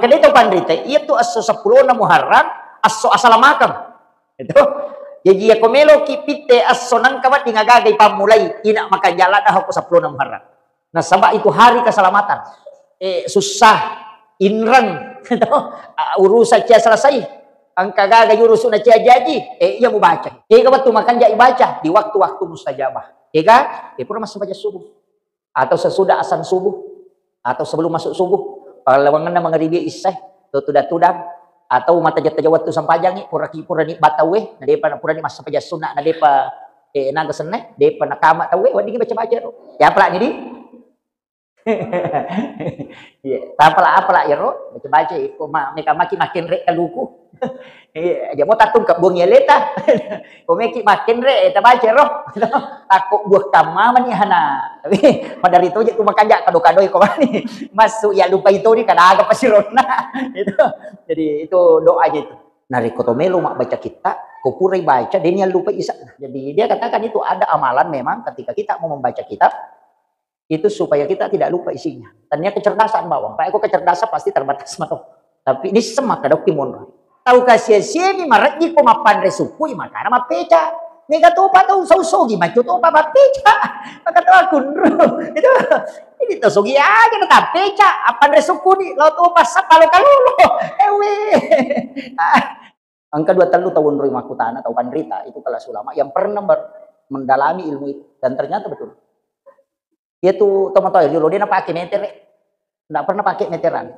maka itu pandrite itu aso 10 na Muharram aso asalamakam itu jadi ako melo kipite aso nang kamat ngagagay pamulay ina makajala dah ako 10 na Muharram nah sabab itu hari keselamatan susah inrang urusan cia selesai ang kagagay urusan na cia jadi iya mo baca kabat tumakan ja ibaca di waktu-waktu mustajabah pura masuk baca subuh atau sesudah azan subuh atau sebelum masuk subuh palawangan na mga ribi isay tutudang atau mata jata jawat tu sampajangi pura ni batawe na depa pura ni masa paja sunna na depa nagasan na depa nakama tawe wadi baca-baca ro ya pala ni di ya tapala ya ro baca-baca ko meka makin rek kaluku aja mo tatung ka buang yeleta ko meki makin rek ta baca ro takut buah kama mani hana tapi pada itu je tu makanja kado-kado ko mani masuk ya lupa itu ni kada aga pasirona itu jadi itu doa aja itu nari kotomelo mak baca kita ko purai baca dia lupa isa jadi dia katakan itu ada amalan memang ketika kita mau membaca kitab itu supaya kita tidak lupa isinya. Tanya kecerdasan bawang. Pak, aku kecerdasan pasti terbatas mah. Tapi ini semak kadok timon. Tahu kasia-sia ni marat di ko mapan resupui makana mapeca. Nega to pa to sausogi macho to pa mapeca. Maka to akun. Itu ini to sogi aja na tapeca apan resupui lo to pa sa palo-kalolo. Ewe. Angka 2 tahun rumah kutana atau pandrita itu kelas ulama yang pernah mendalami ilmu itu dan ternyata betul. Dia tuh tomat dulu dia pakai meter, nggak pernah pakai meteran.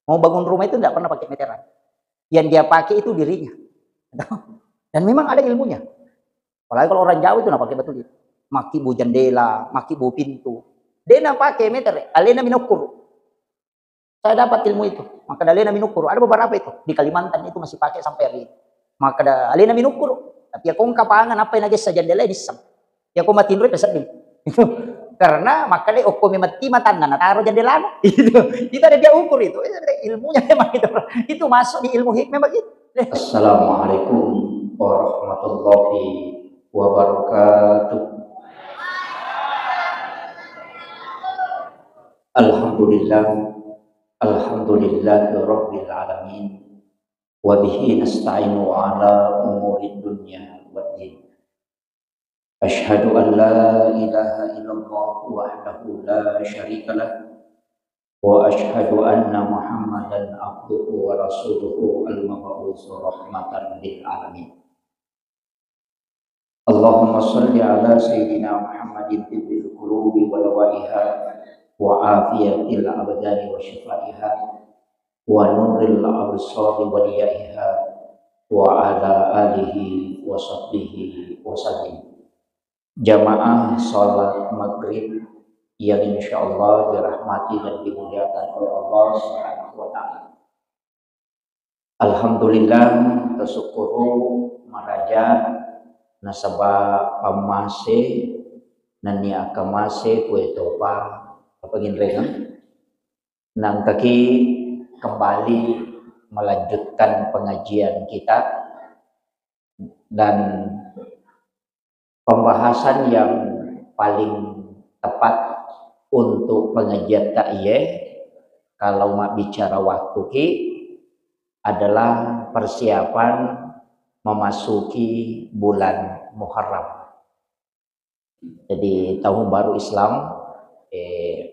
Mau bangun rumah itu nggak pernah pakai meteran. Yang dia pakai itu dirinya. Dan memang ada ilmunya. Apalagi kalau orang Jawa itu nggak pakai betul itu. Maki bu jendela, maki bu pintu. Dia nggak pakai meter. Alena minukur. Saya dapat ilmu itu. Maka alena minukur. Ada beberapa itu di Kalimantan itu masih pakai sampai hari ini. Maka alena minukur. Tapi aku kapangan apa yang lagi saja jendela ini sam. Ya aku matiin rupiah sedih. Karena makanya hukum mati matan na taruh jendela itu ada dia ukur itu ilmunya memang itu masuk di ilmu hikmah begitu. Assalamualaikum warahmatullahi wabarakatuh. Alhamdulillahirabbil alamin wa bihi nasta'inu ala umurid dunya waddin. Asyhadu an la ilaha illallah wahdahu la syarika lah wa asyhadu anna Muhammadan abduhu wa rasuluhu al-mab'uts rahmatan lil alamin. Allahumma shalli ala sayyidina Muhammadin tibbil qulubi wa dawaiha wa afiyatil abdani wa shifaiha wa nuril absari wa diyaiha wa ala alihi wa sahbihi wa sallim. Jamaah salat maghrib yang insyaallah dirahmati dan dimuliakan oleh Allah Subhanahu wa taala. Alhamdulillah tasyukuru maraja nasaba pamase nani akamase kue topa apa ginrengan nang kaki kembali melanjutkan pengajian kita dan pembahasan yang paling tepat untuk pengajian ta'iyah kalau mak bicara waktu ki adalah persiapan memasuki bulan Muharram. Jadi tahun baru Islam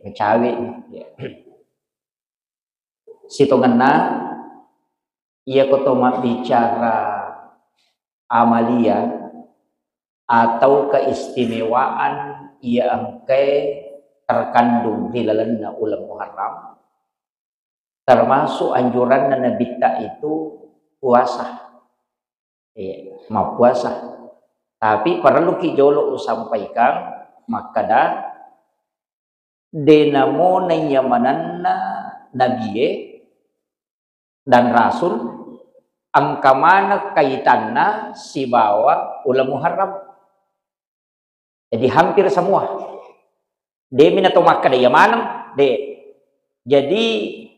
mencawi sitonganna ia mak bicara amalia atau keistimewaan ia angkai terkandung di dalam ulam Muharram, termasuk anjuran Nabi itu puasa, mau puasa. Tapi perlu kijolo sampaikan maka dah denamo nayamananna Nabi dan Rasul angka mana kaitanna si bawa ulam Muharram. Jadi hampir semua. Demin atau maka dia mana? Jadi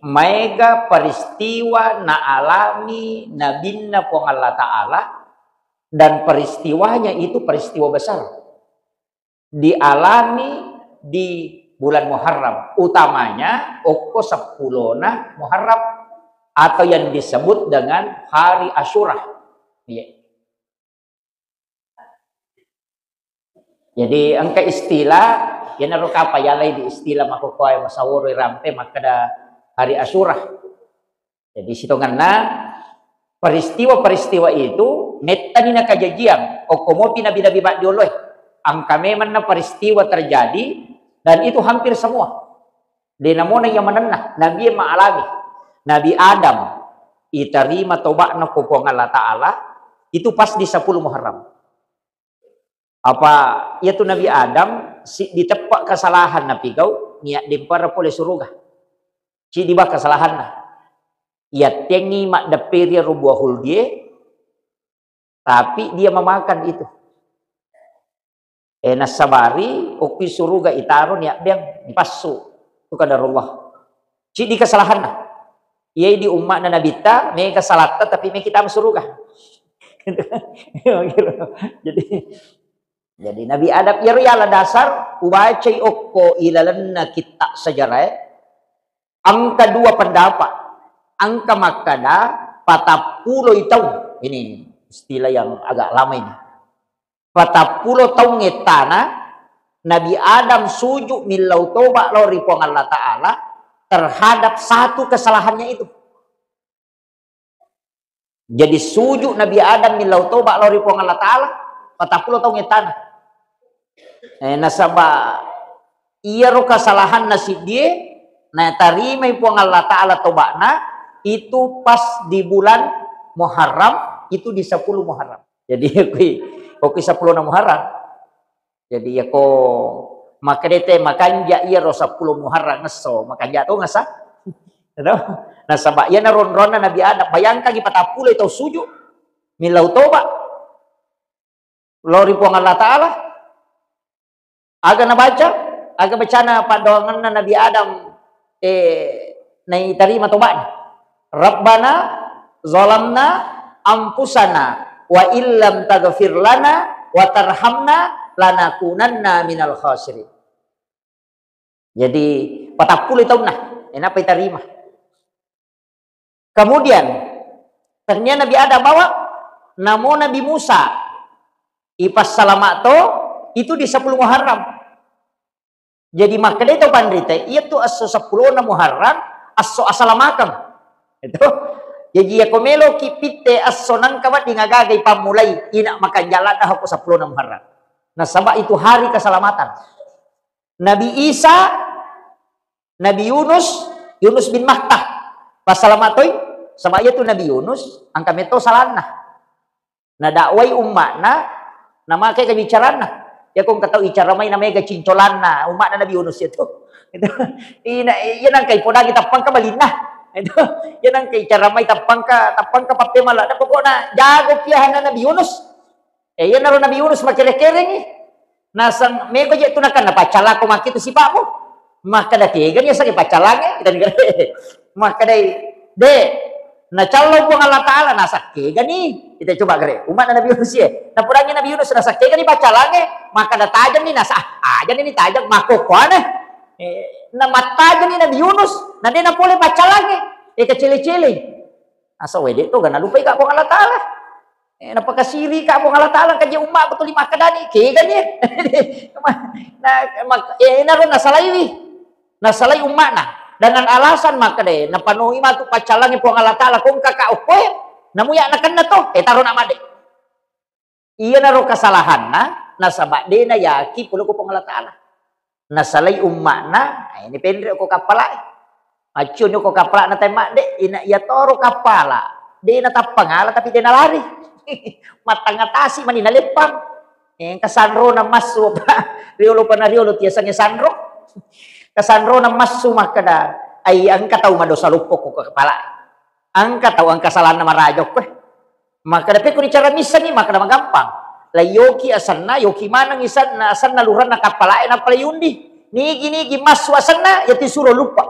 mega peristiwa na alami nabinna pong Allah Ta'ala dan peristiwanya itu peristiwa besar. Dialami di bulan Muharram. Utamanya oko 10 Muharram. atau yang disebut dengan hari Asyura. Ya. Jadi angka istilah yang naruh apa ya lagi di istilah makokoy masawuri rampe maka ada hari Asyura. Jadi sitonganna peristiwa-peristiwa itu netanina kajajian okomopi nabi-nabi ba'dioloy. Angka memang peristiwa terjadi dan itu hampir semua. Dinamona yang menenah nabi yang ma'alami. Nabi Adam iterima tobakna kupong Allah Ta'ala itu pas di 10 Muharram. Apa itu Nabi Adam ditepak kesalahan nabi kau niat dimpara oleh surga. Ci dibak kesalahan na. Ia tengi mak dapiri rubuahul dia tapi dia memakan itu. Nasabari ukpi surga itaron ya biang dipasu tu kadarullah. Ci di kesalahan na. Ia di umat na nabita mereka salat tapi mereka kita surga. Jadi Nabi Adam ya dasar ubacai okko ilalanna kita sejarah. Angka 2 pendapat. Angka makada patapulo tahun. Ini istilah yang agak lama ini. Patapulo tahun ngetana Nabi Adam sujud milau toba lori pong Allah Ta'ala terhadap satu kesalahannya itu. Jadi sujud Nabi Adam milau toba lori pong Allah Ta'ala patapulo tahun ngetana. Nasaba iya ro kesalahan nasib dia na tarima pong Allah Ta'ala tobakna itu pas di bulan Muharram itu di 10 Muharram. Jadi koki 10 Muharram. Jadi ya ko makadete makanja iya ro 10 Muharram ngeso makanja to ngasa. Nah sabak ya naron-rona Nabi Adam bayangkan di 40 itu sujud milau toba lori pong Allah Ta'ala aga nabaca aga bacana padoangan Nabi Adam nai tarima tobatnya. Rabbana zalamna ampusana wa illam taghfir lana wa tarhamna lanakunanna minal khasirin. Jadi 40 tahun nah enapa terima. Kemudian ternyata Nabi Adam bawa namo Nabi Musa ipas salamato itu di 10 Muharram. Jadi makanya itu pandrite itu aso 10 Muharram aso asalamakam. Itu jadi ya komelo kipite aso nang kamat ngagagay pamulai ina makan jalan dah aku 10 Muharram. Nah sabab itu hari keselamatan. Nabi Isa, Nabi Yunus bin Matta pasalamatoy sabab itu Nabi Yunus angka meto salana. Nah dakwai umatna nama kay kabicarana. Ya kung kataw icara may namay gacincolanna umat na Nabi Yunus itu. Yan ang kay podagi tapang ka balina. Ito, yan ang kay caramay tapang ka papemala. Na poko na jago piyahan na Nabi Yunus. Yan na ro Nabi Yunus makere-kereng Nasang meko je tunakan na pacala ko makito si papo. Makadatigan ya sa pacalange kita negara. Makadai de na calo po Allah Ta'ala nasakke gani kita coba gere umat na Nabi Yunus ya na purangnya Nabi Yunus nasakke gani pacalange maka datajan ni nasa ajan ini tajak makokwane na matajan ni Nabi Yunus na de na pole pacalange kecil-cili asa wede to gana lupa ka po Allah Ta'ala napakasiri ka po Allah Ta'ala kanya umat betul lima kadani ke gani na ron nasalay umat na dengan alasan maka deh napanuhi matu pacalangi po Allah Ta'ala kung kakaupoy namuya na kan na to taro na made iya na ro kasalahan na nasaba de na yaki pulo ko po Allah Ta'ala nasalay umma na ini pendre ko kapala macho nyo ko kapala na tay made ina iya toro kapala de na tapangala tapi de na lari matangatasi maninalipang kasanro na maso pa riolo pa na riolo tiyasang sanro kasanro na masuma kada ay ang kataw madosa lupok ko kepala ang kataw ang kasalanan na marajok ko maka dapat ko ni cara misa ni maka na magampang layoki asan na yoki manang isan na asan na luran na kapalain na palayundi nigi maswa asan na yati suro lupa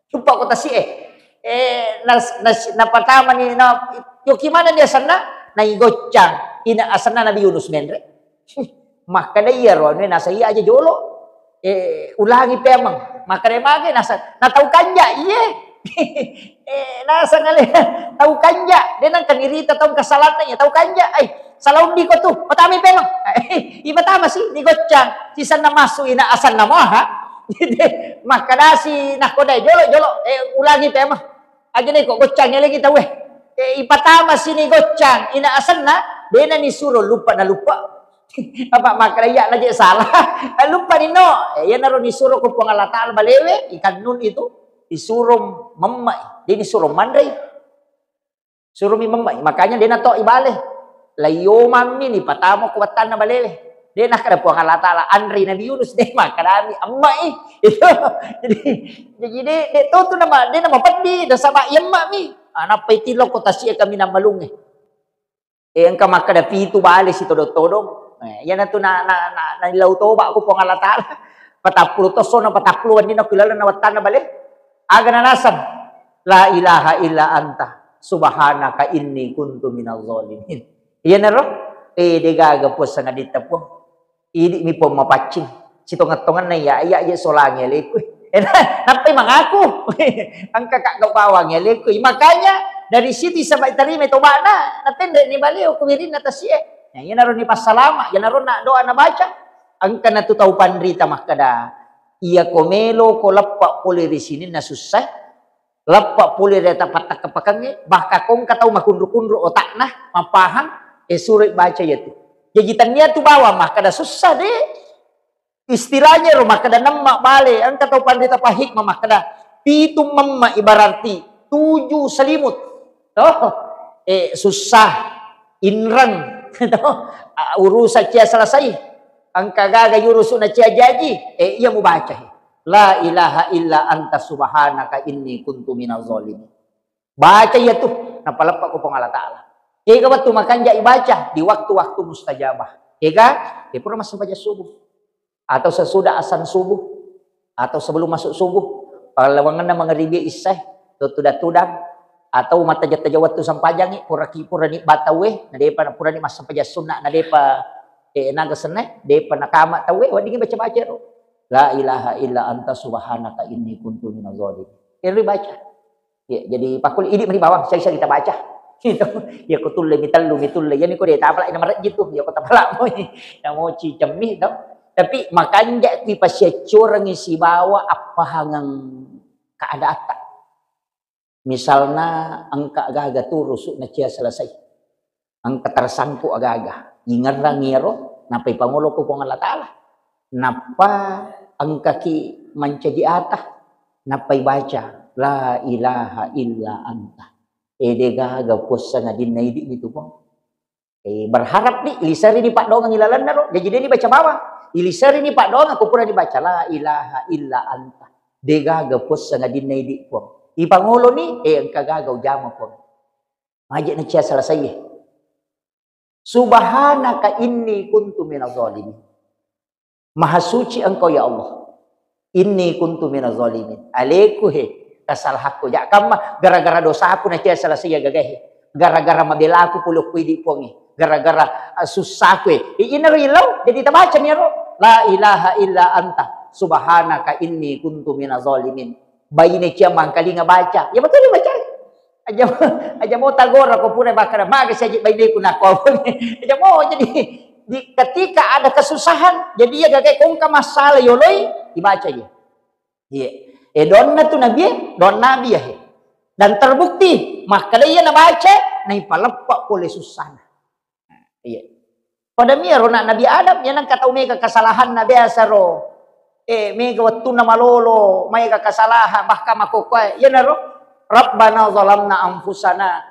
ko tasi na pertama ni na yoki mana ni asan na naigotchang ina asan na Nabi Yunus mendre maka na iya ron nasa iya aja jolo ulangi pemang maka remage nasa natau kanja iye Nasa ngali tahu kanja dia nang kanirita tahu kesalahan niya tahu kanja salaw di ko tu patami pemang iba tama sih di gocang si sana masuk ina asan nama ha makadasi nakodai jolo ulangi pemang aja nih kok gocangnya lagi tahu ipatama sini gocang ina asan na dia na disuruh lupa apa makraya lagi salah lupa nino ya naruh disuruh ku pengalataan balewe ikan nun itu disuruh memai dia disuruh mandai suruh mi memai makanya dia nato ibale layo mami ni patamo kuwatan na balewe dia nak kada pengalataan Andri Nabi Yunus deh makadami amai itu jadi dia tu nama dia nama pedi dah sama yamma mi anak petilo ko tasia kami na malunge ang kamakada pitu bale si todo yan na to na nilaw to ba ako pangalatala pataplo to so na patapluan din ako kilala na watan na balik aga na nasan la ilaha illa anta subhanaka inni kuntu minaz zalimin yan na ro de gaga po sa ngadita po idi mi po mapacing sito ngatongan na ya solange leko napay mangaku ang kakagawawa ngele ko makanya dari situ sampai terima toba na natende ni baliw kumirin na tasye yan naron ni pasalama yan naron na doa na baca ang kana tutaw pandrita makada iya komelo ko lappa puli risinin na susah lappa puli reta patak kapakange baka kong kataw makundro-kundro otak na mapahang surit baca yaitu jajitannya tu bawa makada susah deh istilahnya ro makada namma bale ang kataw pandrita pahik makada pitum mamma ibararti 7 selimut susah inrang urusan cia selesai ang kagaga yurusu na cia jaji ia mubaca la ilaha illa anta subhanaka inni kuntu minaz zalimin baca ya tuh napalapa ko pang Allah Ta'ala ega waktu makan ja ibaca di waktu-waktu mustajabah ega pura masuk baca subuh atau sesudah asan subuh atau sebelum masuk subuh palawangan na mga ribi isay tudang atau mata jata jawat tu sampajangi pura ni batawe na depa pura ni mas sampaja sunna na depa naga sene depa nakama tawe wadingi baca ro la ilaha illa anta subhanaka inni kuntu minaz zalimin iri baca ya jadi pakul ini mari bawang saya kita baca gitu ya kutulle mitulle yani ko deta pala ina marat gitu ya ko tapala mo na mo ci jammi do tapi makanya ti pasya curang isi bawa apa hangang keadaan misalnya angka agaga turusuk na cia selesai angka tersangku agaga ingarang ngiro napay pangulo ko pong Allah Ta'ala napa angka ki mancaji atah napay baca la ilaha illa anta de gaga pusa na din na idi gitu po berharap ni ilisari ni Pak Dong ang ilalan na ro jadi ni baca bawah ilisari ni Pak Dong ako pura dibaca la ilaha illa anta de gaga pusa na din na idi po ipangulo ni ang kagagaw jama po majid na siya selesai subhanaka inni kuntu minaz zalimin maha suci engkau ya Allah inni kuntu minaz zalimin aleku kasalahku ya kama gara-gara dosa aku na siya selesai gagahe gara-gara mabela aku pulok kuidi pongi gara-gara susah ku inarilaw jadi tabaca niya ro la ilaha illa anta subhanaka inni kuntu minaz zalimin bayi ni cia mangkali ngabaca ya betul dia baca aja mau tagor aku pun bakar maga saja bayi ku nak kau aja mau jadi ketika ada kesusahan jadi ya gagai kongka masalah yoloi dibaca dia iya donna tu nabi ya dan terbukti maka dia na baca nai palepak oleh susah iya pada miro nak nabi Adam yang kata umega kesalahan nabi asaro mega waktu na malolo may kakasalahan bahkan makukuha yan na ro Rabbana zalamna anfusana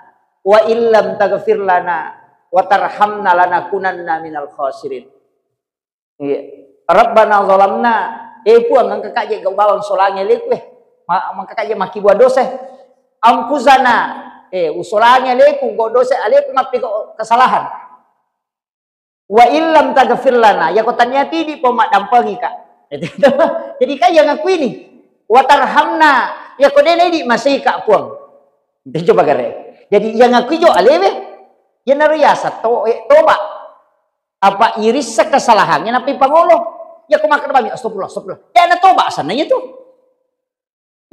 wa illam taghfir lana wa tarhamna lanakunanna minal khasirin Rabbana zalamna puang ang kakaje gawang solange lekwe mangkakaje makibuah dosa anfusana usolange leku go dosa aleku mapi kesalahan wa illam taghfir lana ya kotanya tidi pemadampangi kak jadi kaya ngaku ini watarhamna ya kode di masih kak puang coba gare jadi yang ngaku jo alewe ya nariyasa toba apa iris kesalahannya napi pangolo ya kumakan bami astagfirullah ya na toba sananya tuh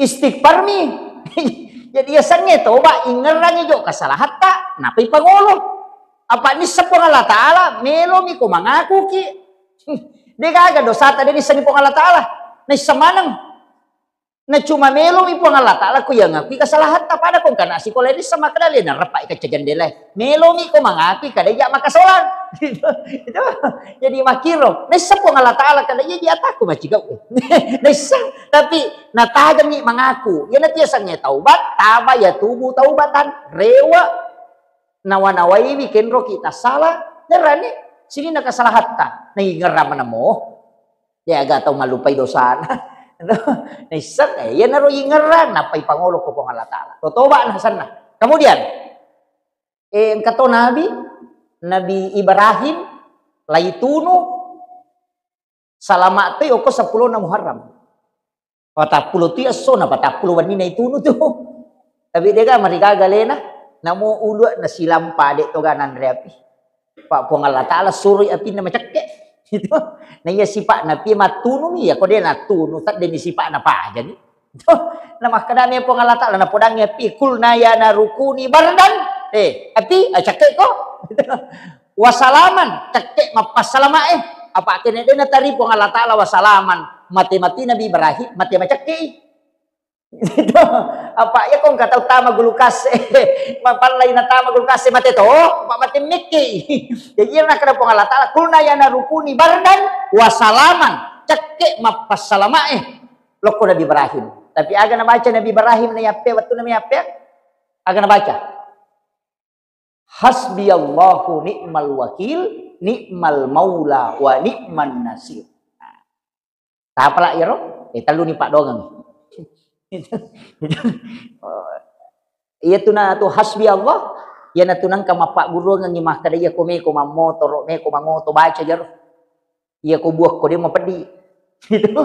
istighfar mi Jadi ya sange toba ingerang ijo kasalahan tak napi pangolo. Apa ni sepong Allah Ta'ala melo mi ko mangaku ki. Dia kagak dosa tadi ni sange pong Allah Ta'ala. Na samanang na cuma melo mi pong Allah Ta'ala ko yang ngaku kasalahan tak pada kong kana si koleni sama kadali na rapai ka jandela. Melo mi ko mangaku kada ya makasolan. Itu jadi makiro. Na sepong Allah Ta'ala kada ya di ataku macigau. Na tapi natagan ni mangaku. Ya na tiya sange taubat taba ya tubuh taubatan rewa. Nawa-nawai bikin roh kita salah, nerani sini nak kesalahan ta, ngeram mana mo, ya agak tahu malupay dosa na, nisang ya naro ingeran, napay pangulo ko pong Allah Ta'ala, totoba na sana. Kemudian, kato Nabi Ibrahim, laytuno, salamat tayo ko 10 na Muharram, patapulo tiya so na patapulo wanina ituno tu, tapi dia kan marigagalena. Namo ulo na silam pade to ganan reapi. Pak pong Allah Ta'ala suruh api na macakke. Itu. Na iya sipa na pi matunu ya ko dia na tunu tak den sipa na pa jadi. Itu. Na makadami pong Allah Ta'ala na podang api kulna ya na rukuni bardan. Api acakke ko. Wasalaman cakke mapasalama apa kene den tari pong Allah Ta'ala wasalaman mati-mati Nabi Ibrahim mati macakke. Itu apa ya kong kata utama gulukas mapalay na tama gulukas mati to mati mikki jadi na kada pong Allah Ta'ala kulna ya narukuni bardan wasalaman cakke mapasalama loko Nabi Ibrahim tapi aga na baca Nabi Ibrahim na yape waktu na yape aga na baca hasbiyallahu ni'mal wakil ni'mal maula wa ni'man nasir ta pala iro talu ni Pak Dogang iya tuna tu hasbi Allah ya natunang kama Pak Guru nang ngimah kada iya ko me ko mamotor me ko mangoto baca jaro iya ko buah ko dia mau pedi itu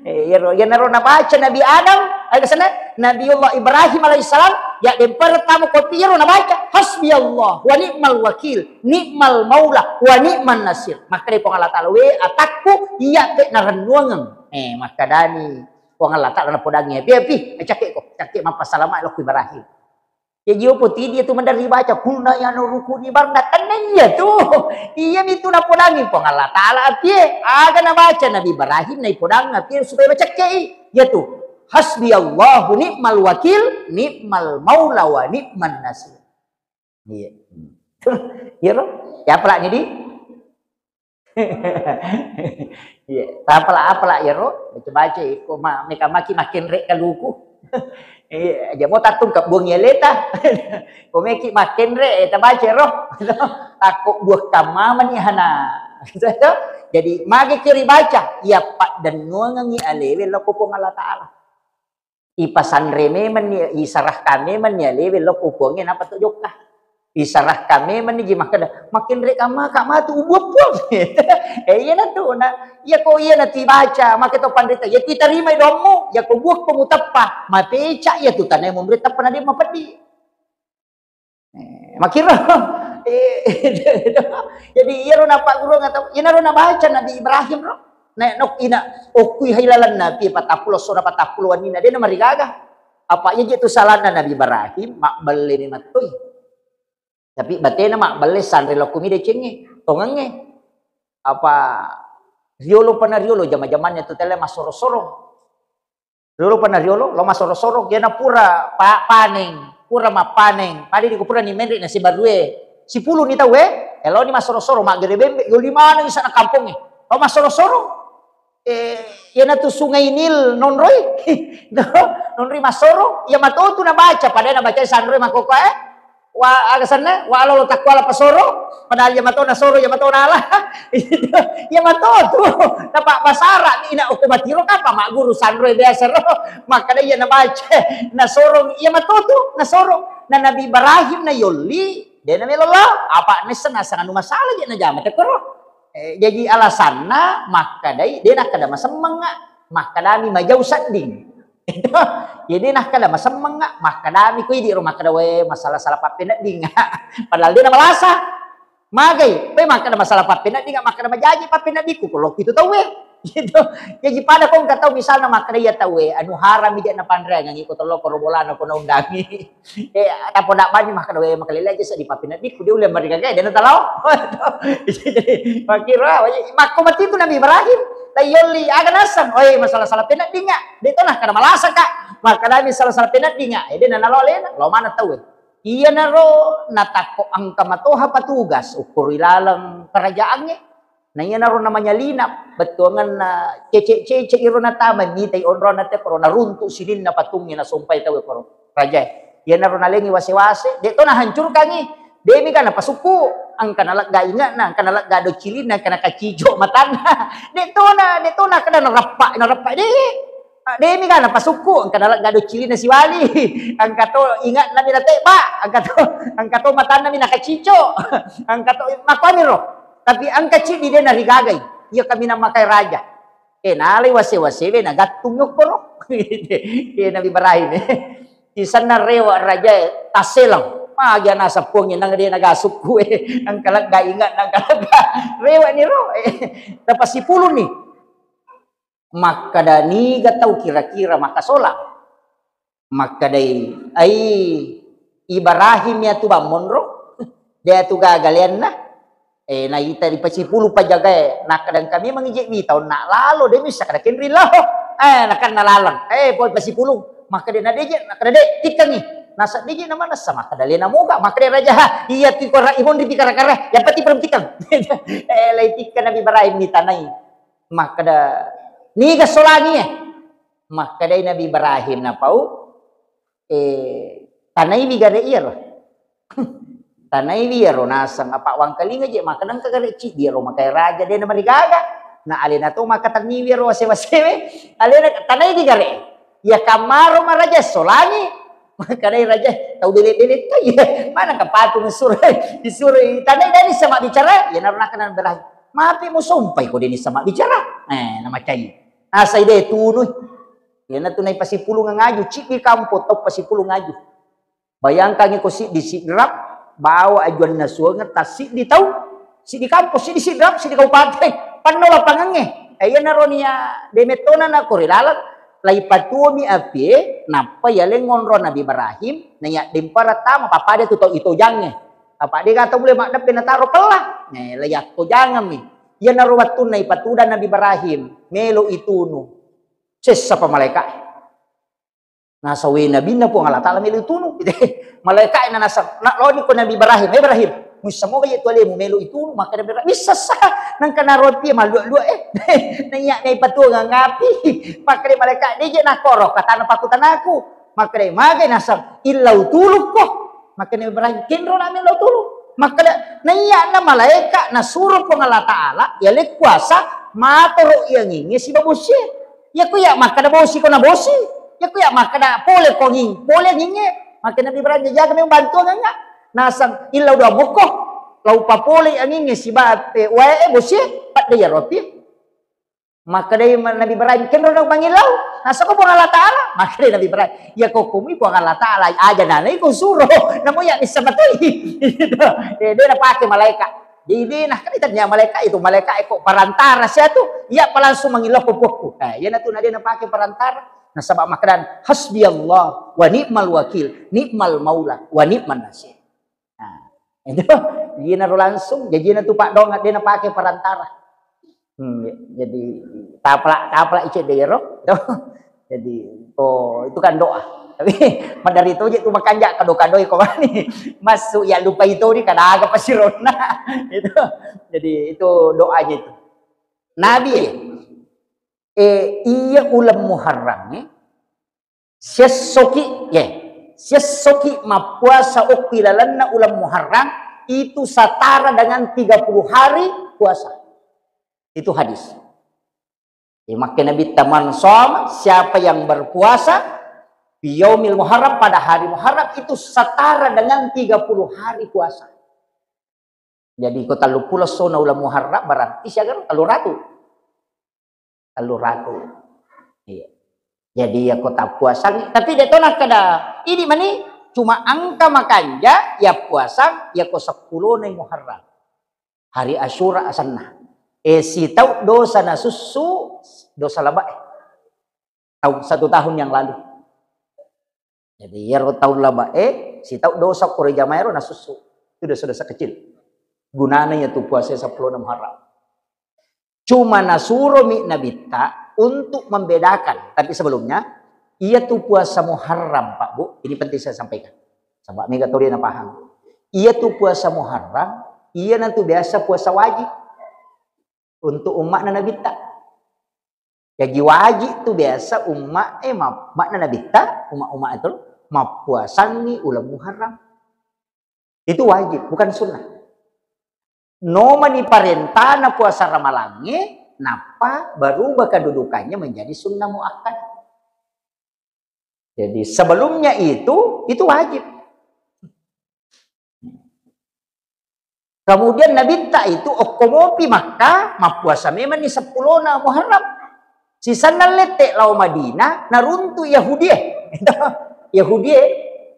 ya naro na baca Nabi Adam ada sana Nabiullah Ibrahim alaihissalam ya dem pertama ko piro na baca hasbi Allah wa ni'mal wakil ni'mal maula wa ni'man nasir maka di Allah Ta'ala we atakku iya ke narannuangan maka dani Wong Allah Ta'ala na podangnya pi cakek ko cakek mapasalamat lo Ibrahim ya jiwa putih dia tu mendari baca kulna ya no rukuni barna kananya tu iya itu na podangi pong Allah Ta'ala pi aga na baca Nabi Ibrahim na podang pi supaya baca cakek ya tu hasbi Allahu ni'mal wakil ni'mal maula wa ni'man nasir iya ya ro ya pala ni di iya, apalah ya ro, baca ko mereka makin rek kaluku. Aja mau tatung kap buang yeleta. Ko meki makin rek baca ro. Takut buah kamaman ni hana. Jadi magi kiri baca, ya Pak dan nuangangi alewe lo kupong Allah Ta'ala. Ipasan reme man ni isarah kami man ya lewe lo kupongin apa tu jokah. Isarah kami meniji makin reka maka matu ubup iya na tu na ya ko iya na tibaca maka to pandita ya terima domo ya ko buak pemutapa mapeca ya tu tanay mo berita pa na di mapadi makira jadi iya ro na Pak Guru ngata ina ro na baca Nabi Ibrahim ro na nok ina okuy hilalan na pi 40 sura 40 nina dia na marigaga apa ya itu salahna Nabi Ibrahim makbal ni matoy tapi batena mak balesan relo kumide cengi tongange apa riolo pana riolo jama-jamannya tu tele masoro-soro riolo pana riolo lo masoro-soro kena pura paneng pura mapaneng padi di kupura ni mendrik na si barue si pulu ni tahu elo ni masoro-soro mak gede bembe yo di mana di sana kampungnya lo masoro-soro yana tu sungai Nil nonroi nonroi masoro ya mato tu na baca pada na baca sanroi makoko wa aga sana wa alo takwala pasoro padahal ya mato na soro ya mato na ala ya mato tu napa basara ni ina ukumatiro kapa mak guru sanroy biasa ro maka dia na baca na soro ya mato tu na soro na Nabi Ibrahim na yoli dia na melolo apa ni sana sangan masalah dia na jamat ko jadi alasanna maka dia nak kada masemanga maka dami majau sanding itu jadi nak kada masemanga maka dami ko di rumah kada we masalah salah papena dinga padahal dia na malasa magai pe maka kada masalah papena dinga maka kada majaji papena diku kalau gitu tahu we Gitu. Jadi pada kong katau misalnya makanya tahu anu haram dia na pandre ngangi ko tolo korobolan ko na undangi. Tapo na ba ni makadawe makalila aja di papinat di kudu ulah mereka kay dan talaw. Jadi makira makko mati itu Nabi Ibrahim. Tayoli aga nasan oy masalah salah pinat di nga. Dito na kada malasa ka. Maka Nabi salah pinat di nga. Ede na nalole lo mana tahu. Iya na ro natako ang kamatoha patugas ukur ilalang kerajaannya. Nah iya na ro namanya linap. Betuangan na cece iro na tama mitay onro na te pero naruntu silin na patungnya na sumpay tawe pero raja. Iya na ro nalengi wase-wase. Dito na hancur kangi. Demi ka na pasuku. Ang kanalak ga inga na. Ang kanalak ga do cilin na. Kana kacijo matana. Dito na kada narapa. Demi ka na pasuku. Ang kanalak ga do cilin na si wali. Ang kato ingat na minate pa. Ang kato matana mi nakacijo. Ang kato makwamiro. Tapi ang kecil di dia narigagay. Iya kami na makai raja. Nalay wase-wase na gatong yung puro. Nabi Ibrahim. Isan na rewa raja taselang. Magya nasa puwang yun nang dia nagasok ko Ang kalagga ingat ng kalagga. Rewa ni ro. Tapos si pulo ni. Makadani gataw kira-kira makasola. Makaday ay Ibrahim ya tu ba monro. Dia tu gagalian na. Naita di pasipulu pajaga nakadang kami mangijik bitaw na lalo de misa kada kenri laho nakan nalalang boy pasipulu maka de nadeje nakade tikang ni nasa deje naman nasa maka dali na muga maka de raja iya ti ko ra ibon di kara-kara ya pati perem tikang lay tikang Nabi Ibrahim ni tanay maka da ni gasolani maka de Nabi Ibrahim na pau tanay bigare iya Tanay biro nasang apawang kalinga je makanang kagareci biro makai raja dia na maligaga na alina to makatani biro wase-wase alina tanay di gare ya kamaro maraja solani makanay raja tau dilit-dilit to ya mana kapatong disuruh tanay dani sama bicara ya narunakan berahi mapi mo sumpay ko dini sama bicara namacay nasa ide tunoy ya na tunay pasipulong nga ngaju ciki kampo tok pasipulong ngaju bayangkan ko si disigrap bawa ajuan nasuang tasik di tau si di kampus si di sidrap si di kabupaten panola pangange ayan na ron niya demetona na korilalag lay patuo mi api napa yaleng ngonro Nabi Ibrahim nanya dimpara tama papada tuto ito jange apa dia kata boleh makna penataro kelah layak to jangan mi yan na ruwat tunay patuda Nabi Ibrahim melo itunu sesa pa malaikat nasa Nabi na po ang Allah Ta'ala melo itunu malaikat na nasa loni ko Nabi Ibrahim musa mo kaya tuwali mo melo itunu maka Nabi Ibrahim bisa sa nang kanaroti malua-lua nanya na ipatuwa nga ngapi maka di malaikat di na korok kata na pakutan ako maka di magay nasa ilaw tulog ko maka Nabi Ibrahim kinro namin ilaw tulog maka nanya na malaikat na surot po ng Allah Ta'ala yalik kuasa maturo iyang ingi si babusi ya kuya maka na bosi ko na bosi ya kuya maka na pole ko nging pole ngingi maka Nabi Ibrahim jaga may bantu nga nasang ilaw daw buko law papuli ang ingi si bat wae bosi pat dia roti maka day Nabi Ibrahim kenro daw pangilaw nasa ko po Allah Ta'ala maka day Nabi Ibrahim ya ko kumi po Allah Ta'ala aja nanay ko suro namo ya ni samatay dia napake malaikat jadi nah kan niya malaikat itu malaikat ko parantara siya to iya pa langsung mangilaw ko po yan na to na dia napake parantara nasabak makanan hasbi Allah wa ni'mal wakil ni'mal maula wa ni'man nasir. Nah, itu dia naruh langsung jadi na tupak dong dia na pakai perantara. Jadi tapla ice dero. Jadi itu kan doa. Tapi dari itu je tu makan jak kado-kado ko mani. Masuk ya lupa itu ni kada aga pasirona. Itu. Jadi itu doanya itu. Nabi iya ulam Muharram sesoki mapuasa ukilalan na ulam Muharram itu setara dengan 30 hari puasa itu hadis maka Nabi taman som siapa yang berpuasa biyaumil Muharram pada hari Muharram itu setara dengan 30 hari puasa jadi kota lupulo sona ulam Muharram berarti siaga Telur ratu. Iya. Jadi ya kota puasa. Tapi dia tolak kada. Ini mani cuma angka makanja ya puasa ya ko 10 ning Muharram. Hari Asyura asanna. Si tau dosa na susu dosa laba satu tahun yang lalu. Jadi ya tahun laba si tahu dosa kore jamaero na susu itu dosa kecil. Gunanya tuh puasa 10 Muharram. Cuma nasuro mi nabita untuk membedakan. Tapi sebelumnya ia tuh puasa Muharram Pak Bu. Ini penting saya sampaikan. Sama mega tahu dia na paham. Ia tuh puasa Muharram. Ia nanti biasa puasa wajib untuk umat na nabita. Jadi wajib tuh biasa umat mak na nabita umat itu puasangi ulam Muharram. Itu wajib, bukan sunnah. Noma ni parentah na puasa Ramalange, napa baru kedudukannya menjadi sunnah muakkad. Jadi sebelumnya itu wajib. Kemudian nabita itu okomopi maka puasa memang ni 10 na Muharram. Sisa nalete lau Madinah naruntu Yahudi. Yahudi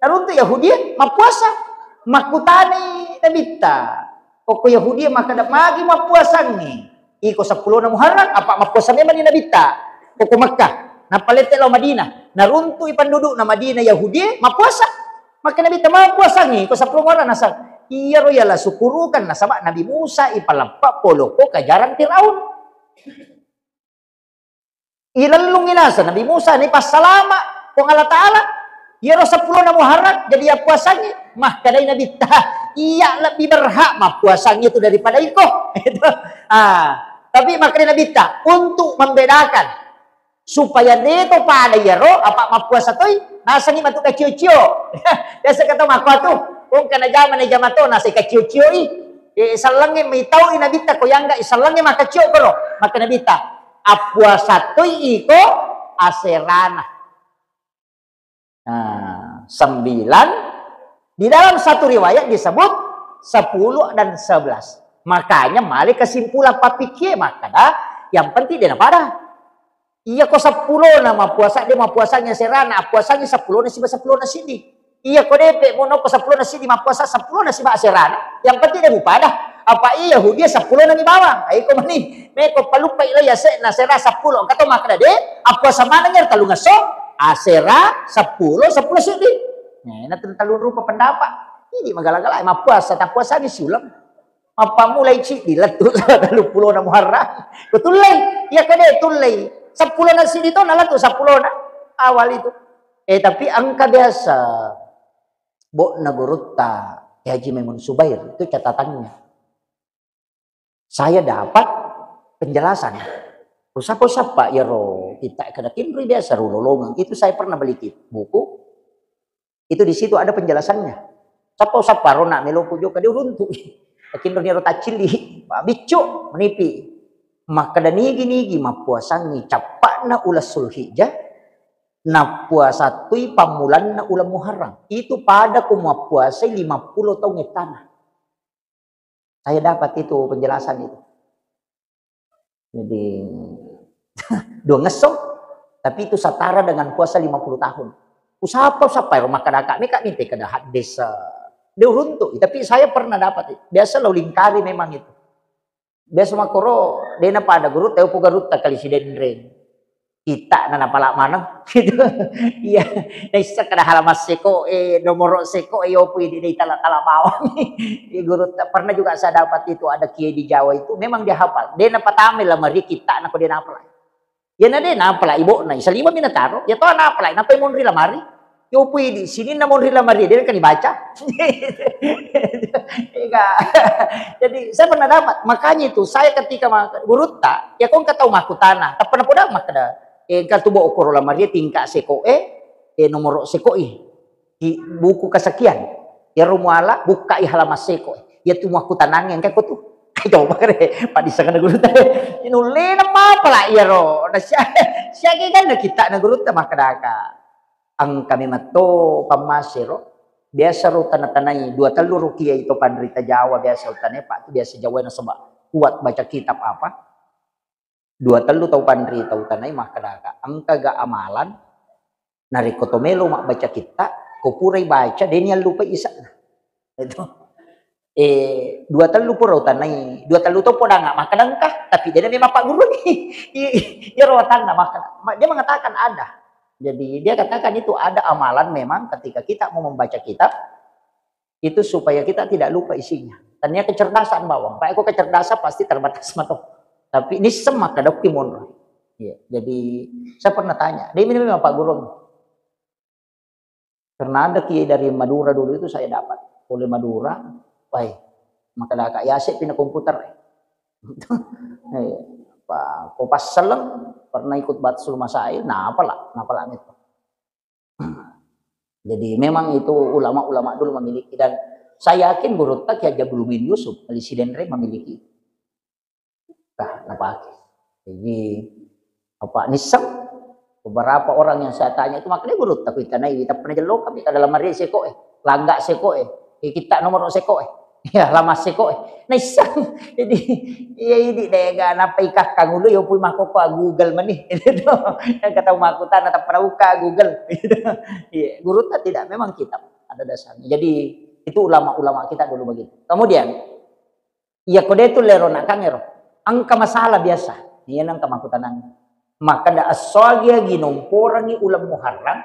naruntu Yahudi puasa. Makutani nabita. Oko Yahudi maka magi mapuasangi. Iko 10 na Muharram apa mapuasa memang ni nabita. Oko Makkah napalete lau Madinah. Naruntu ipanduduk na Madinah Yahudi mapuasa. Maka nabita mapuasangi iko 10 Muharram nasal. Iya royala syukurukan na sama Nabi Musa ipalampak poloko kajaran Firaun. Ilalung inasa Nabi Musa ni pasalama kung Allah Ta'ala. Iya ro 10 na Muharram jadi ya puasanya. Mah kadai Nabi iya lebih berhak mah puasanya itu daripada iko. Tapi makanya Nabi untuk membedakan supaya dia tu pada ya ro apa mah puasa toy nasani matu kecil-kecil. Biasa kata mako tu kung kana zaman to nasi kecil-kecil isalange may tao inabita ko yangga isalange makacil ko maka nabita puasa toy iko aserana. 9 di dalam satu riwayat disebut 10 dan 11. Makanya mali kesimpulan papikir maka yang penting dia pada. Iya ko 10 nama puasa dia puasanya serana, puasanya 10 na siba 10 na sini. Iya ko depe mo ko 10 na sini puasa 10 na siba serana. Yang penting dia pada. Apa iya Yahudi 10 na ni bawang. Ay ko mani, me ko palupa ila ya na sera 10. Kato maka de puasa mana nger talunga so asera 10 sini. Nah, talun rupa pendapat. Ini magala-gala puasa tak puasa ni sulam. Apa mulai cik diletu 30 na Muharram. Betulai. Ya kade tulai. 10 na sini to nala tu 10 na awal itu. Tapi angka biasa Bo Nagurutta Haji Maimun Subair itu catatannya. Saya dapat penjelasan. Usap-usap Pak Yaro kita kena kinri biasa lolongan. Itu saya pernah beli buku. Itu di situ ada penjelasannya. Usap-usap rona meloku juga dia runtuh. Kinri Yaro tacili, bicu menipi. Maka dan nigi mapuasangi capakna ulas Sulhijjah na puasa tui pamulan na ulam Muharram. Itu pada puasa 50 tahun tanah. Saya dapat itu penjelasan itu. Jadi dua ngesok, tapi itu setara dengan puasa 50 tahun. Usapa rumah kadaka mereka minta kada hadis dia runtuh. Tapi saya pernah dapat. Biasa lo lingkari memang itu. Biasa makoro dena pada guru teu po garut kali si dendren. Kita na napala mana gitu. Iya, naisa kada halamas seko nomor seko opo di tala-tala bawang. Guru pernah juga saya dapat itu ada kiai di Jawa itu memang dia hafal. Dia na patame lah mari kita na ko dia hafal. Ya na dia hafal ibu na isa 5 minataro. Ya to na hafal na pay monri la mari. Yo di sini na monri la mari dia kan dibaca. Jadi saya pernah dapat. Makanya itu saya ketika guru tak ya kong katau makutana. Tak pernah poda makada. Katubo okoro la mari tingkat seko nomor seko di buku kesekian. Ya rumuala buka halaman seko. Ya tu makutanang yang kayak tu. Coba kare padi sakana guru ta. Inule na mapala ya ro. Siya kan kita na guru ta makadaka. Ang kami mato pamasiro biasa ro tanatanay 2-3 kiai itu pandrita Jawa biasa utanay Pak itu biasa Jawa na saba kuat baca kitab apa 2-3 tau pandrita utanay makadaka ang kaga amalan narikotomelo mak baca kita kupuray baca denial lupa isa itu dua telu pura tanai dua telu to poda nggak makan engkah tapi dia memang pak guru nih dia rawatan nggak makan dia mengatakan ada jadi dia katakan itu ada amalan memang ketika kita mau membaca kitab itu supaya kita tidak lupa isinya ternyata kecerdasan bawang pak aku kecerdasan pasti terbatas mato tapi ini semak ada kimon ya jadi saya pernah tanya dia ini memang pak guru karena ada kiai dari Madura dulu itu saya dapat oleh Madura. Wah, maka dah kak Yasik pindah komputer. Pak Kopas Seleng pernah ikut batsul masail, nah apalah itu. Jadi memang itu ulama-ulama dulu memiliki dan saya yakin Guru Tak ya Jabuluddin Yusuf, Presiden memiliki. Nah, apa? Jadi apa nisam beberapa orang yang saya tanya itu makanya Guru Tak kita pernah jelok kami dalam hari seko langga seko kita nomor seko ya lama seko nice jadi ya ini dega napa ikak kang ulu yo pui mako ko Google manih itu yang kata makutan atau prauka Google iya Guru Tak tidak memang kitab ada dasarnya jadi itu ulama-ulama kita dulu begitu kemudian ya kode itu lero nakangero angka masalah biasa iya nang kamakutan maka da asoagi ginomporangi ulam muharram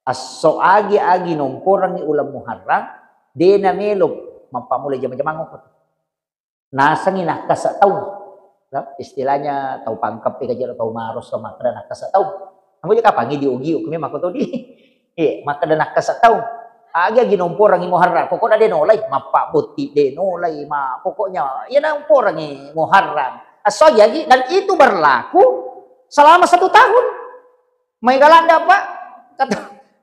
asoagi ginomporangi ulam muharram dena melok mapamulai jama-jama ngokot nasangin nakasa tahu istilahnya tahu pangkep kajar tahu maros sama kada nakasa tahu kamu juga kapan giu kami makoto di maka da nakasa tahu agi ginomporangi muharram pokoknya de nolai mapak buti de nolai ma pokoknya ya namporangi muharram asogi dan itu berlaku selama 1 tahun may galanda pak kata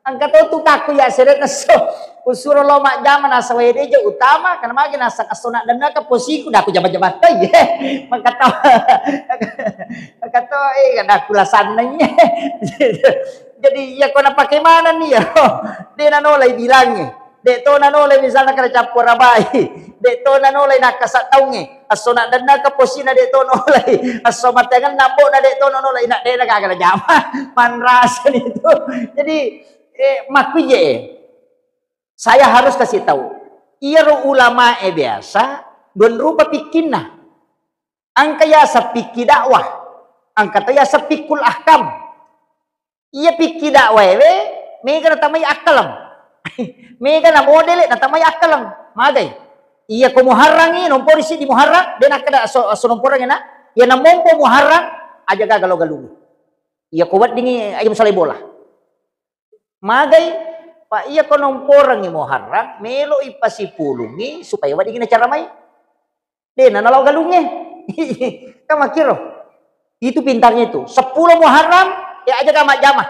angkat itu taku ya seret naso usuro loma jaman asa wede je utama karena magi nasa kasona dan naka posiku dah aku jaman-jaman ya maka kan aku lasananya jadi ya kau nak pakai mana nih ya dia nanolai bilangnya dek to nanolai misalnya kada campur rabai dek to nanolai nak kasat taunge asona dan naka posina dek to nolai aso matengan nambo na dek to nolai nak dek nak kada jama manrasan itu jadi makuje saya harus kasih tahu iya ulama biasa don rupa pikinna angka ya sapiki dakwah angka ya sapikul ahkam iya piki dakwah mega natamay akalam mega na model natamay akalam magay iya ko muharrangi nompor isi di muharram den akada so nomporang na iya na mompo muharram aja gagalo-galugi iya ko wat dingi ayam salay bola magay pa iya ko nomporang ni muharram melo ipasipulungi supaya wadi gina cara may den nalaw galungi kamakiro itu pintarnya itu 10 muharram ya aja kama jama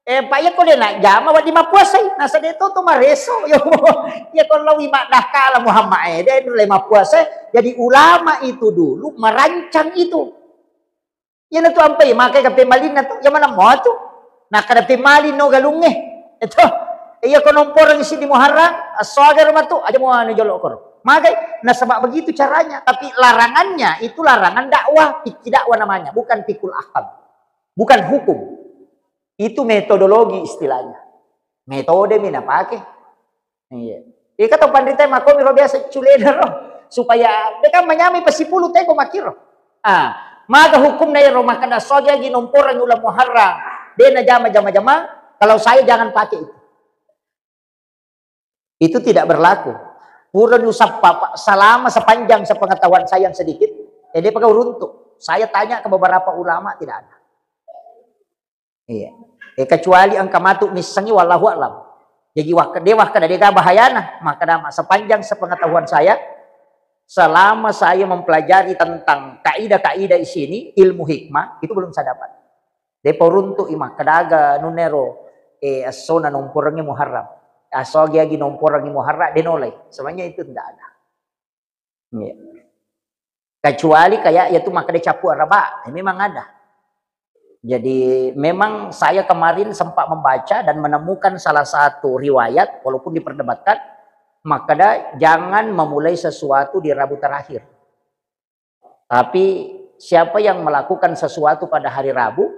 pa iya ko den nak jama wadi mapuasay nasa dito to mareso yo iya ko lawi mak kala Muhammad den lay mapuasay jadi ulama itu dulu merancang itu yan na to ampay makay ka pemalin na to yaman mo to nakada pemalin no galungi ito iya ko nomporang isi di muharram asagar matu aja mo ano jolo ko magay nasabak begitu caranya tapi larangannya itu larangan dakwah fikih dakwah namanya bukan fikul ahkam bukan hukum itu metodologi istilahnya metode mina pakai iya kata pandita mako miro biasa culeda roh supaya mereka menyami pasipulu teko makiro maga hukum na iro makana soja gi nomporang ulam muharram dena jama kalau saya jangan pakai itu tidak berlaku purun usap selama sepanjang sepengetahuan saya yang sedikit jadi pakai runtuk saya tanya ke beberapa ulama tidak ada iya kecuali angka matu misangi wallahu alam jadi dewa kada dega bahayana maka sepanjang sepengetahuan saya selama saya mempelajari tentang kaidah-kaidah di sini ilmu hikmah itu belum saya dapat depo runtuk imah kadaga nunero asona nomporangi muharram asogi agi nomporangi muharram denolai sebenarnya itu tidak ada ya. Kecuali kayak yaitu maka dicapu araba memang ada jadi memang saya kemarin sempat membaca dan menemukan salah satu riwayat walaupun diperdebatkan maka jangan memulai sesuatu di Rabu terakhir tapi siapa yang melakukan sesuatu pada hari Rabu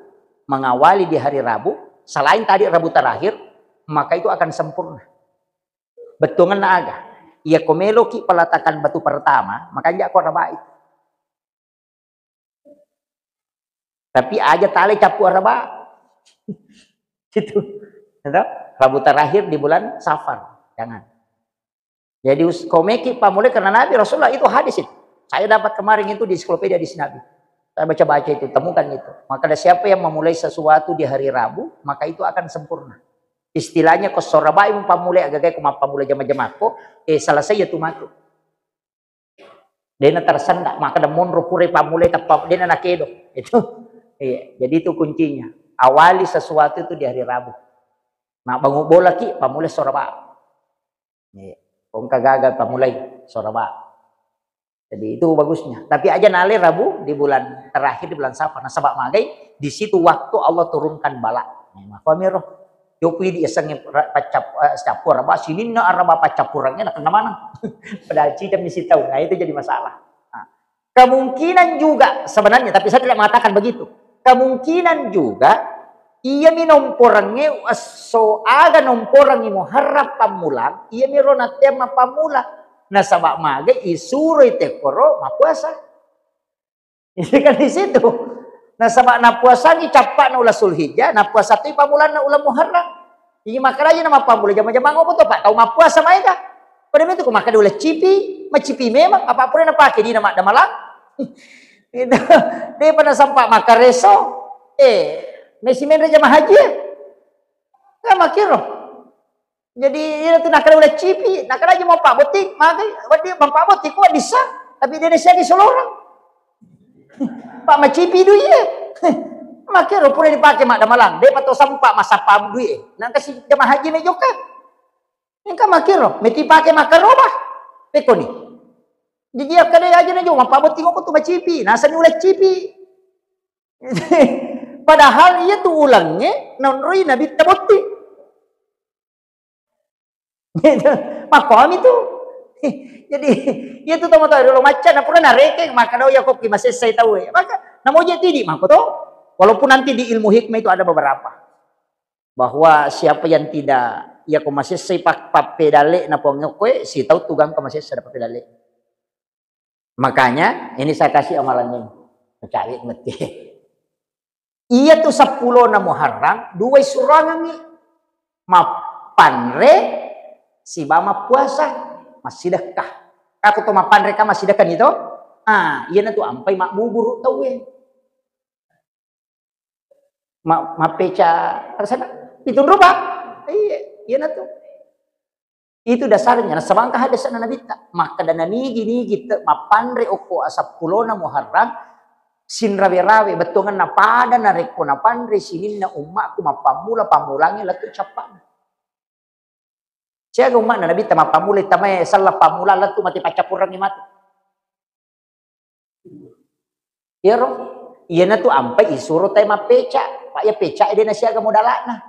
mengawali di hari Rabu selain tadi Rabu terakhir maka itu akan sempurna betungan naga Ia komelo ki pelatakan batu pertama, makanya aku rabai. Tapi aja tali capu raba. Gitu. Rabu terakhir di bulan Safar. Jangan. Jadi komeki pamule karena Nabi Rasulullah itu hadis itu. Saya dapat kemarin itu di ensiklopedia di Nabi. Saya baca-baca itu, temukan itu. Maka ada siapa yang memulai sesuatu di hari Rabu, maka itu akan sempurna. Istilahnya kosorabai pamule agak-agak pamule jama-jama ko, selesai ya tumatu. Dena tersendak, maka ada monro pure pamule tapap dena nakedo. Itu. Iya, jadi itu kuncinya. Awali sesuatu itu di hari Rabu. Nah, bangun bola ki pamule soraba. Iya, kong kagagal pamulai soraba. Jadi itu bagusnya. Tapi aja nale Rabu di bulan terakhir di bulan Safar. Nah, sabak magai di situ waktu Allah turunkan bala. Nah, pamiro. Yopi di esang capur raba sini na araba pacapurangnya nak kena mana? Padahal cita mesti tahu. Nah, itu jadi masalah. Nah, kemungkinan juga sebenarnya, tapi saya tidak mengatakan begitu. Kemungkinan juga ia minomporangnya so aga nomporang imo harap pamulang, ia mirona tema pamula. Nah, sabak mage isuro itekoro mapuasa. Ini kan di situ. Nah, sabak na puasa ni capak na ulah Sulhijjah, na puasa tu pamulan na ulah Muharram. Ini makanya nama pamula jama-jama ngopo to Pak, tahu mapuasa mereka. Pada itu ku makan ulah cipi, macipi memang apa pun na pakai di nama damalang. Itu dia pada sampai makan reso, nasi men jamaah haji. Enggak makiro. Jadi dia tu nak ulah cipi, nak aja mau Pak Botik, magai dia Pak Botik kok bisa, tapi dia nasi lagi solorang. Pak macipi duit ye. Makiro pun dipakai mak damalang. Dia patut sampak masa pam duit. Nang kasih jamaah haji me joka. Engka makiro, meti pakai makan robah. Peko ni. Jadi kada aja na jo, Pak Botik kok tu macipi, nasa ni ulah cipi. Padahal ia tu ulangnya nonroi Nabi Taboti. Makom itu. Jadi ia tu tahu dulu macan apa pernah nareke maka do ya kopi masih saya tahu ya. Maka namo je tidi maka to. Walaupun nanti di ilmu hikmah itu ada beberapa. Bahwa siapa yang tidak ya ko masih saya pak pedale na pongokwe si tahu tugang ko masih saya dapat pedale. Makanya ini saya kasih amalannya. Mencari mati. Iya tu 10 na Muharram, 2 surangan ni. Mapanre si bama puasa masih sedekah. Aku tu mapanre ka masih sedekah itu. Iya na tu ampai mak bubur tahu eh. Mak peca sana. Itu rupa. Iya na tu. Itu dasarnya. Nah, sabangka hadis na nabita. Maka dana nigi kita mapanre oko 10 na Muharram. Sin rawe-rawe betongan na pada na reko na pandre sinin na umakku mapamula pamulangi latu capak. Siaga umak na nabi tama pamula tamay salah pamula latu mati pacapurang ni mati. Ya roh, iya na tu ampai isuro tay mapeca, pak ya peca ide na siaga modalak na.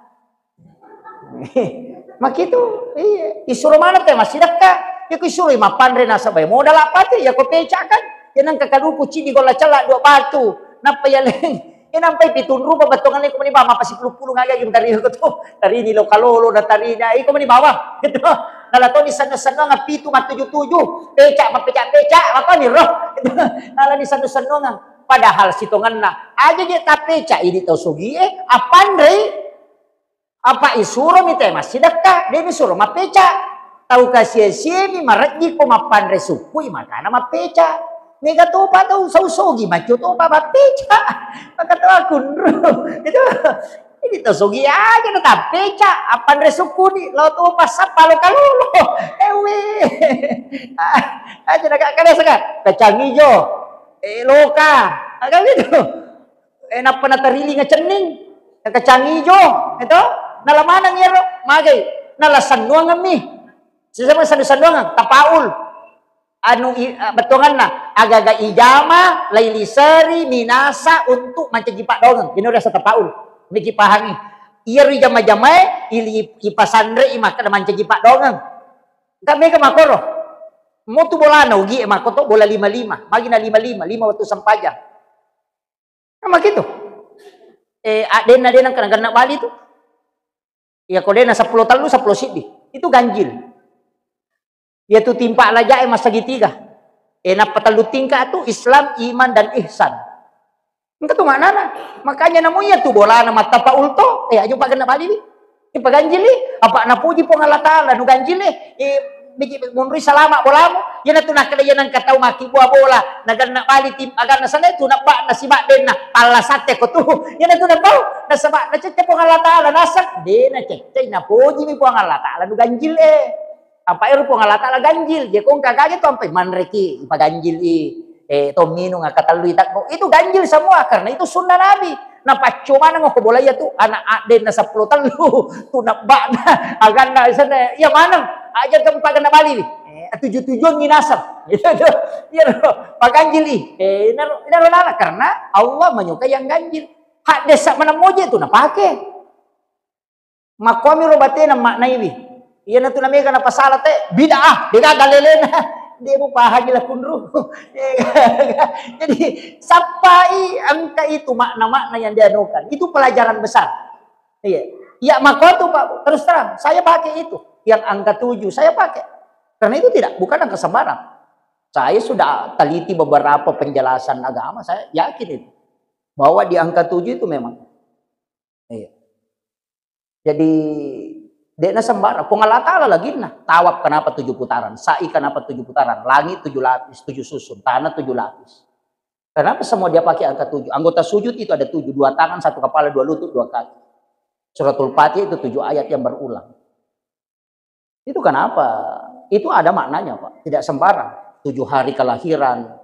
Makitu, iya isuro mana tay masidaka, ya ku isuro mapandre na sabay modalak pati ya ko peca kan. Yan ang kakaluko cini ko la cala 2 batu napayaleng inampai 7 rupa batongan ko mani bama pasipulupulo nga yung tari ko to tari ni lokalolo na tari na iko mani bawa ito nalato ni sano-sano nga 7 matuju-tuju peca mapeca-peca ako ni roh nala ni sano-sano nga padahal sitongan na aja di tapeca ini to sugi apandre apa isuro mi tema sidaka demi suro mapeca tahu kasia-sia mi maradji ko mapandre suku makana mapeca. Mega topa daw sausogi macho topa bapeca. Maka akun itu ini to sogi aja na tapeca apan resukuni lo topa sapalo kalolo. Ewe. Aja nakakada saka kacang ijo. Loka. Agak gitu. Napa na tarili nga cening. Kacang ijo. Ito nalamanang yero magay nalasanduang mi. Sisama sanduang tapaul. Anu betongan na agaga ijama lailisari minasa untuk mancegipak dongang ini udah setapaul miki pahangi iya ri jama-jama ili ipasandre imaka mancegipak dongang kami ke makoro mau tu bola na ugi makoto bola 55 magi na 55 waktu sampaja sama gitu dena kadang-kadang bali tu ya kodena 10 talu 10 sidi itu ganjil. Yaitu timpa laja mas segitiga. Enak patalu tingkat tu Islam, iman dan ihsan. Engkau tu mana? Makanya namanya tu bola nama tapa ulto. Ayo pak kena bali ni. Ipa ganjili. Apa na puji pong Allah Taala nu ganjili. Munri salama bolamu. Yan na tu nakalayan ang kataw maki buah bola. Nagan na bali tim agar na sana tu naba na siba den na palasate ko tu. Yan na tu nabaw. Nasaba na cecep pong Allah Taala nasak. De na cecep na puji mi pong Allah Taala nu ganjil Apa ero pong Allah Taala ganjil. Dia kong kagage tu ampai manreki ipa ganjil tomino nga kataluitak mo. Itu ganjil semua karena itu sunnah Nabi. Na pacuma na ngo bolaya tu anak aden na 10 talu tu naba na agan na sana ya manang aja kamu pagan na bali tujuan nginasab itu ya paganjil naro nana karena Allah menyukai yang ganjil. Hak desa mana moje tu na pake makomi robate na makna ini iya na tu namanya kana pasala te bid'ah digagalelena dia mo pahagila kunru. Jadi sampai angka itu makna-makna yang dianukan itu pelajaran besar. Iya. Ya maka itu Pak, terus terang saya pakai itu yang angka 7 saya pakai. Karena itu bukan angka sembarang. Saya sudah teliti beberapa penjelasan agama, saya yakin itu bahwa di angka 7 itu memang. Iya. Jadi Dena sembara, Allah Ta'ala lagi nah. Tawaf kenapa 7 putaran? Sa'i kenapa 7 putaran? Langit 7 lapis, 7 susun, tanah 7 lapis. Kenapa semua dia pakai angka 7? Anggota sujud itu ada 7, 2 tangan, 1 kepala, 2 lutut, 2 kaki. Suratul Fatihah itu 7 ayat yang berulang. Itu kenapa? Itu ada maknanya Pak. Tidak sembarang. 7 hari kelahiran,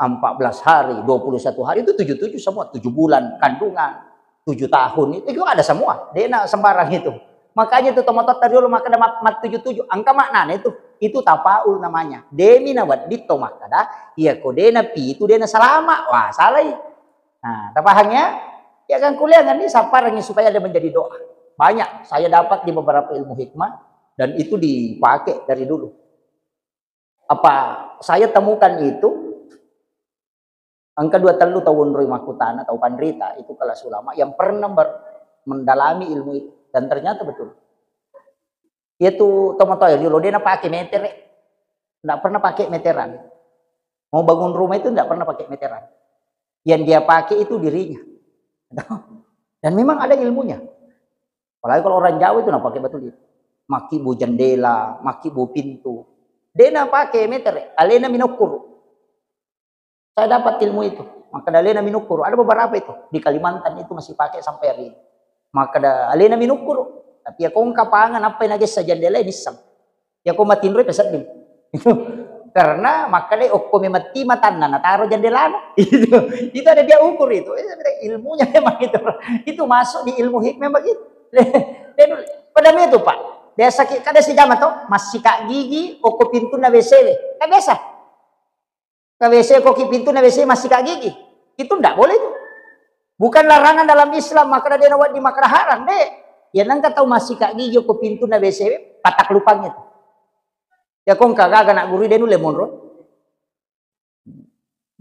14 hari, 21 hari itu 77 semua. 7 bulan kandungan, 7 tahun itu ada semua. Dena sembarang itu. Makanya itu tomatot tadi dulu maka mat 77 angka maknanya itu tapaul namanya. Demi nawat dito makada iya kodena pi itu dena selama. Wah, salah. Nah, tapahangnya ya kan kuliah kan ini saparnya supaya ada menjadi doa. Banyak saya dapat di beberapa ilmu hikmah dan itu dipakai dari dulu. Apa saya temukan itu angka 23 tahun rumah kutana atau pandrita itu kelas ulama yang pernah mendalami ilmu itu. Dan ternyata betul. Itu tomato yang dulu dia pakai meter. Enggak pernah pakai meteran. Mau bangun rumah itu enggak pernah pakai meteran. Yang dia pakai itu dirinya. Dan memang ada ilmunya. Apalagi kalau orang Jawa itu enggak pakai betul itu. Maki bu jendela, maki bu pintu. Dia enggak pakai meter. Alena minukur. Saya dapat ilmu itu. Maka alena minukur. Ada beberapa itu. Di Kalimantan itu masih pakai sampai hari ini. Maka da alena minukur tapi ya kong kapangan apa yang sa jandela ini sam ya ko matinroy pesat din karena maka deh okko mati matan na nataro jandela itu ada dia ukur itu ilmunya memang itu masuk di ilmu hikmah begitu. Dan pada itu Pak dia sakit kada si jama to masih kak gigi okko pintu na WC kan biasa ka WC kok pintu na WC masih kak gigi itu ndak boleh itu. Bukan larangan dalam Islam, maka dia nawat di makna haram deh. Ya nang tahu masih kak gigi ke pintu na WC patak lupangnya tuh. Ya kong kagak nak guru dia nu lemon ro.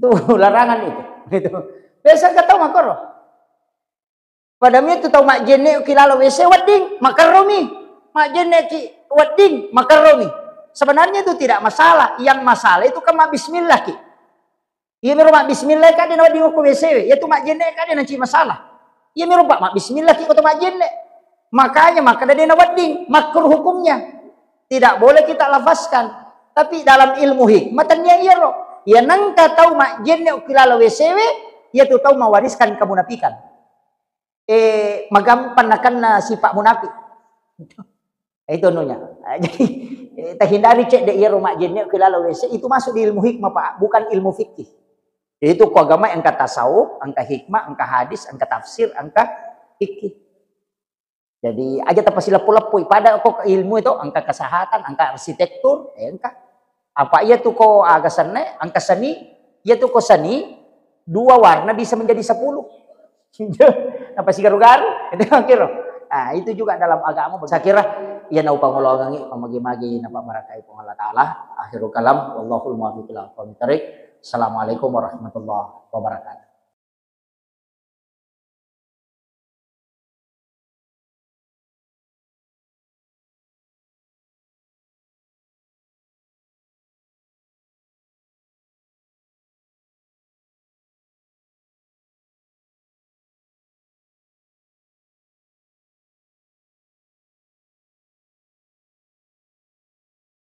Tuh larangan itu. Gitu. Biasa gak tahu makro. Padahal itu tahu mak jene kilalo WC wading makaromi. Mak jene ki wading makaromi. Sebenarnya itu tidak masalah. Yang masalah itu kan mak bismillah ki. Iya merubah bismillah kan dia nawat di ngoko WC. Ya tu mak jene kan dia nanti masalah. Iya merubah mak bismillah ki atau mak jene. Makanya maka dia nawat ding makruh hukumnya. Tidak boleh kita lafazkan. Tapi dalam ilmu hikmah tanya iya loh. Ya nang tahu mak jene ukilala WC ya tu tahu mewariskan kemunafikan. Magampan akan sifat munafik. Itu nunya. Jadi terhindari cek de iya mak jene ukilala WC itu masuk di ilmu hikmah Pak, bukan ilmu fikih. Itu agama angka tasawuf, angka hikmah, angka hadis, angka tafsir, angka fikih. Jadi aja tapasi lepu-lepu pada kok ilmu itu angka kesehatan, angka arsitektur, angka apa iya tuh kok agak seni, angka seni, iya tuh kok seni 2 warna bisa menjadi 10. Apa sih garu-garu? Itu kira. Nah, itu juga dalam agama. Saya kira ya nau pangulongangi pamagi-magi napa barakai pang Allah Taala. Akhirul kalam wallahul muwaffiq ila aqwamit thariq. Assalamualaikum warahmatullahi wabarakatuh.